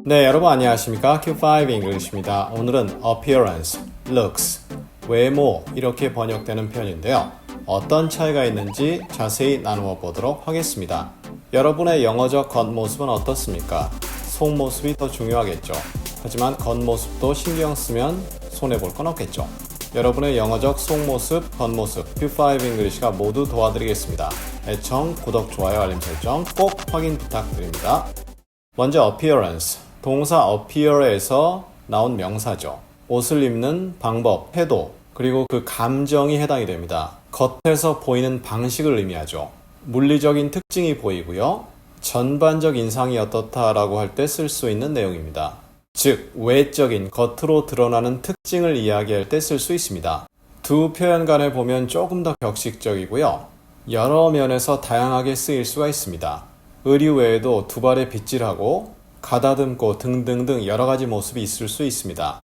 네, 여러분 안녕하십니까? Q5 English입니다. 오늘은 appearance, looks, 외모 이렇게 번역되는 표현인데요. 어떤 차이가 있는지 자세히 나누어 보도록 하겠습니다. 여러분의 영어적 겉모습은 어떻습니까? 속모습이 더 중요하겠죠. 하지만 겉모습도 신경 쓰면 손해볼 건 없겠죠. 여러분의 영어적 속모습, 겉모습, Q5 English가 모두 도와드리겠습니다. 애청, 구독, 좋아요, 알림 설정 꼭 확인 부탁드립니다. 먼저 appearance, 동사 appear에서 나온 명사죠. 옷을 입는 방법, 태도, 그리고 그 감정이 해당이 됩니다. 겉에서 보이는 방식을 의미하죠. 물리적인 특징이 보이고요. 전반적 인상이 어떻다라고 할 때 쓸 수 있는 내용입니다. 즉, 외적인, 겉으로 드러나는 특징을 이야기할 때 쓸 수 있습니다. 두 표현 간에 보면 조금 더 격식적이고요. 여러 면에서 다양하게 쓰일 수가 있습니다. 의리 외에도 두발의 빗질하고 가다듬고 등등등 여러 가지 모습이 있을 수 있습니다.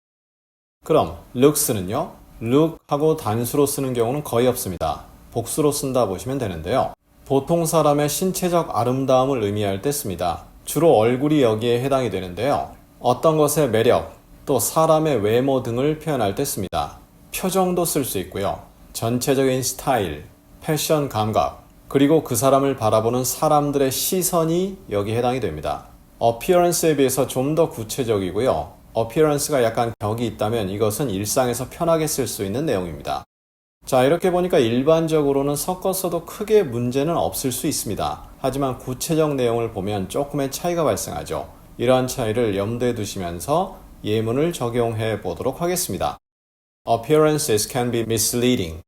그럼 looks는요? look하고 단수로 쓰는 경우는 거의 없습니다. 복수로 쓴다 보시면 되는데요. 보통 사람의 신체적 아름다움을 의미할 때 씁니다. 주로 얼굴이 여기에 해당이 되는데요. 어떤 것의 매력, 또 사람의 외모 등을 표현할 때 씁니다. 표정도 쓸 수 있고요. 전체적인 스타일, 패션 감각, 그리고 그 사람을 바라보는 사람들의 시선이 여기에 해당이 됩니다. appearance에 비해서 좀 더 구체적이고요. appearance가 약간 격이 있다면 이것은 일상에서 편하게 쓸 수 있는 내용입니다. 자, 이렇게 보니까 일반적으로는 섞어서도 크게 문제는 없을 수 있습니다. 하지만 구체적 내용을 보면 조금의 차이가 발생하죠. 이러한 차이를 염두에 두시면서 예문을 적용해 보도록 하겠습니다. Appearances can be misleading.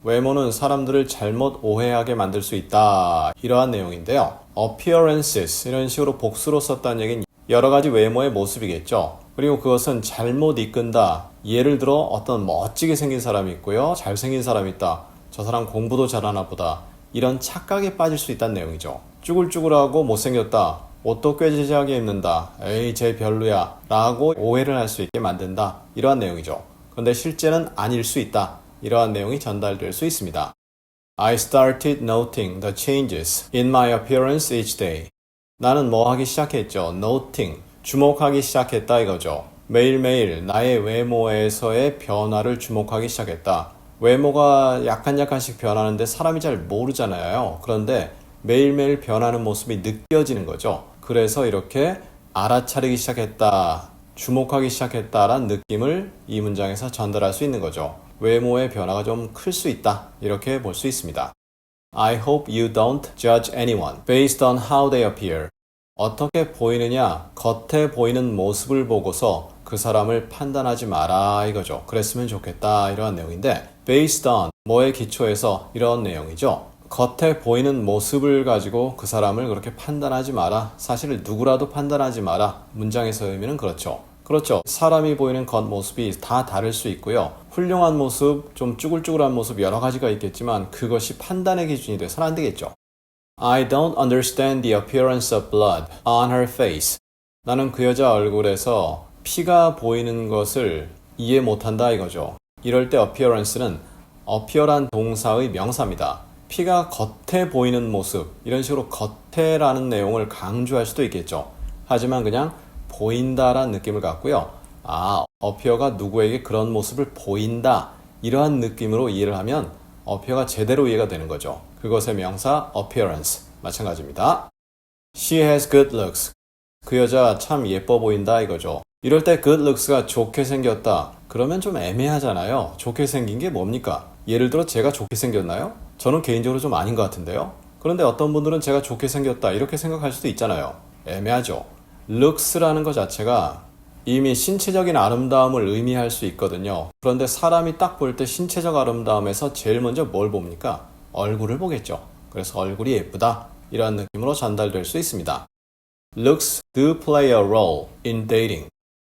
외모는 사람들을 잘못 오해하게 만들 수 있다. 이러한 내용인데요. appearances 이런 식으로 복수로 썼다는 얘기는 여러 가지 외모의 모습이겠죠. 그리고 그것은 잘못 이끈다. 예를 들어 어떤 멋지게 생긴 사람이 있고요. 잘생긴 사람이 있다. 저 사람 공부도 잘하나 보다. 이런 착각에 빠질 수 있다는 내용이죠. 쭈글쭈글하고 못생겼다. 옷도 꾀지지하게 입는다. 에이, 쟤 별로야. 라고 오해를 할 수 있게 만든다. 이러한 내용이죠. 그런데 실제는 아닐 수 있다. 이러한 내용이 전달될 수 있습니다. I started noting the changes in my appearance each day. 나는 뭐 하기 시작했죠? noting, 주목하기 시작했다 이거죠. 매일매일 나의 외모에서의 변화를 주목하기 시작했다. 외모가 약간씩 변하는데 사람이 잘 모르잖아요. 그런데 매일매일 변하는 모습이 느껴지는 거죠. 그래서 이렇게 알아차리기 시작했다, 주목하기 시작했다라는 느낌을 이 문장에서 전달할 수 있는 거죠. 외모의 변화가 좀 클 수 있다. 이렇게 볼 수 있습니다. I hope you don't judge anyone based on how they appear. 어떻게 보이느냐, 겉에 보이는 모습을 보고서 그 사람을 판단하지 마라 이거죠. 그랬으면 좋겠다 이러한 내용인데 based on, 뭐에 기초해서 이런 내용이죠. 겉에 보이는 모습을 가지고 그 사람을 그렇게 판단하지 마라. 사실 누구라도 판단하지 마라. 문장에서 의미는 그렇죠. 그렇죠. 사람이 보이는 겉모습이 다 다를 수 있고요. 훌륭한 모습, 좀 쭈글쭈글한 모습 여러 가지가 있겠지만 그것이 판단의 기준이 돼서는 안 되겠죠. I don't understand the appearance of blood on her face. 나는 그 여자 얼굴에서 피가 보이는 것을 이해 못한다 이거죠. 이럴 때 appearance는 appear한 동사의 명사입니다. 피가 겉에 보이는 모습, 이런 식으로 겉에라는 내용을 강조할 수도 있겠죠. 하지만 그냥 보인다라는 느낌을 갖고요. appear가 누구에게 그런 모습을 보인다. 이러한 느낌으로 이해를 하면 appear가 제대로 이해가 되는 거죠. 그것의 명사 appearance. 마찬가지입니다. She has good looks. 그 여자 참 예뻐 보인다 이거죠. 이럴 때 good looks가 좋게 생겼다. 그러면 좀 애매하잖아요. 좋게 생긴 게 뭡니까? 예를 들어 제가 좋게 생겼나요? 저는 개인적으로 좀 아닌 것 같은데요. 그런데 어떤 분들은 제가 좋게 생겼다 이렇게 생각할 수도 있잖아요. 애매하죠. looks라는 것 자체가 이미 신체적인 아름다움을 의미할 수 있거든요. 그런데 사람이 딱 볼 때 신체적 아름다움에서 제일 먼저 뭘 봅니까? 얼굴을 보겠죠. 그래서 얼굴이 예쁘다 이런 느낌으로 전달될 수 있습니다. Looks do play a role in dating.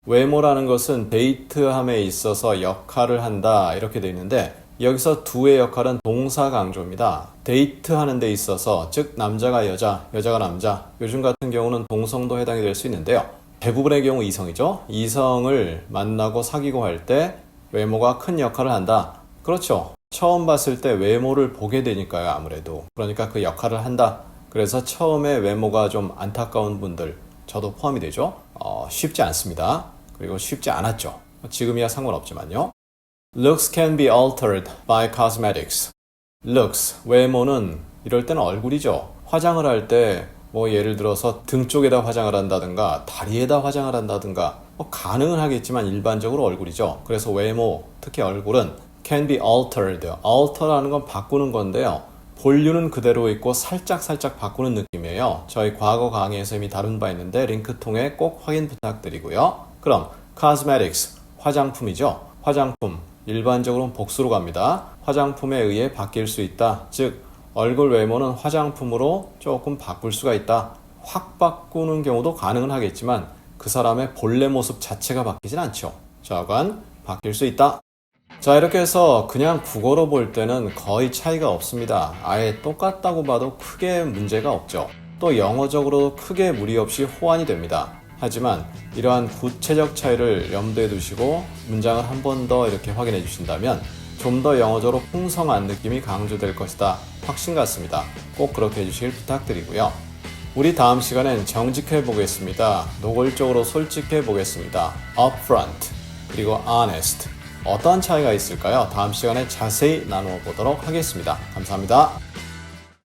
외모라는 것은 데이트함에 있어서 역할을 한다 이렇게 되어 있는데 여기서 do의 역할은 동사 강조입니다. 데이트하는 데 있어서 즉 남자가 여자, 여자가 남자, 요즘 같은 경우는 동성도 해당이 될 수 있는데요. 대부분의 경우 이성이죠. 이성을 만나고 사귀고 할 때 외모가 큰 역할을 한다. 그렇죠. 처음 봤을 때 외모를 보게 되니까요. 아무래도. 그러니까 그 역할을 한다. 그래서 처음에 외모가 좀 안타까운 분들, 저도 포함이 되죠. 쉽지 않습니다. 그리고 쉽지 않았죠. 지금이야 상관없지만요. Looks can be altered by cosmetics. Looks, 외모는 이럴 때는 얼굴이죠. 화장을 할 때 뭐 예를 들어서 등 쪽에다 화장을 한다든가 다리에다 화장을 한다든가 가능은 하겠지만 일반적으로 얼굴이죠. 그래서 외모, 특히 얼굴은 can be altered. alter라는 건 바꾸는 건데요. 본류는 그대로 있고 살짝 바꾸는 느낌이에요. 저희 과거 강의에서 이미 다룬 바 있는데 링크 통해 꼭 확인 부탁드리고요. 그럼 cosmetics, 화장품이죠. 화장품, 일반적으로는 복수로 갑니다. 화장품에 의해 바뀔 수 있다. 즉 얼굴 외모는 화장품으로 조금 바꿀 수가 있다. 확 바꾸는 경우도 가능은 하겠지만 그 사람의 본래 모습 자체가 바뀌진 않죠. 저간 바뀔 수 있다. 자, 이렇게 해서 그냥 국어로 볼 때는 거의 차이가 없습니다. 아예 똑같다고 봐도 크게 문제가 없죠. 또 영어적으로도 크게 무리 없이 호환이 됩니다. 하지만 이러한 구체적 차이를 염두에 두시고 문장을 한 번 더 이렇게 확인해 주신다면 좀 더 영어적으로 풍성한 느낌이 강조될 것이다. 확신 같습니다. 꼭 그렇게 해주시길 부탁드리고요. 우리 다음 시간엔 정직해 보겠습니다. 노골적으로 솔직해 보겠습니다. upfront 그리고 honest 어떤 차이가 있을까요? 다음 시간에 자세히 나누어 보도록 하겠습니다. 감사합니다.